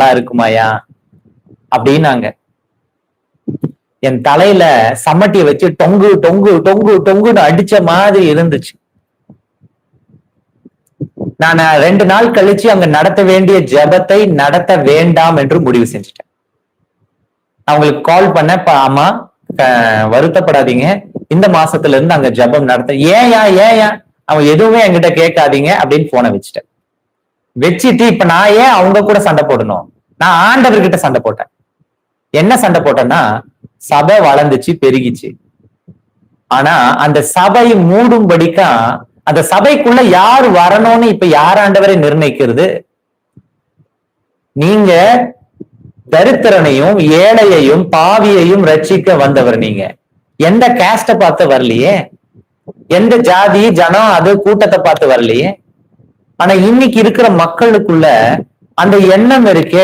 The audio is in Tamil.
நல்லா இருக்குமாயா அப்படின்னாங்க. என் தலையில சம்மட்டியை வச்சு டொங்கு டொங்கு டொங்கு டொங்குன்னு அடிச்ச மாதிரி இருந்துச்சு. நான் 2 நாள் கழிச்சு அங்க நடத்த வேண்டிய ஜெபத்தை நடத்த வேண்டாம் என்று முடிவு செஞ்சுட்டேன். நான் உங்களுக்கு கால் பண்ண, ஆமா வருத்தப்படாதீங்க, இந்த மாசத்துல இருந்து அங்க ஜெபம் நடத்த. ஏன் அவன் எதுவுமே என்கிட்ட கேட்காதீங்க அப்படின்னு போனை வச்சுட்டேன். வச்சுட்டு இப்ப நான் ஏன் அவங்க கூட சண்டை போடணும்? நான் ஆண்டவர்கிட்ட சண்டை போட்டேன். என்ன சண்டை போட்டேன்னா, சபை வளர்ந்துச்சு, பெருகிச்சு. ஆனா அந்த சபை மூடும்படிக்கா அந்த சபைக்குள்ள யார் வரணும்னு இப்ப யார் ஆண்டவரை நிர்ணயிக்கிறது? நீங்க தரித்திரனையும் ஏழையையும் பாவியையும் ரட்சிக்க வந்தவர். நீங்க எந்த கேஸ்ட பார்த்து வரலையே, எந்த ஜாதி ஜனம் அது கூட்டத்தை பார்த்து வரலையே. ஆனா இன்னைக்கு இருக்கிற மக்களுக்குள்ள அந்த எண்ணம் இருக்கே,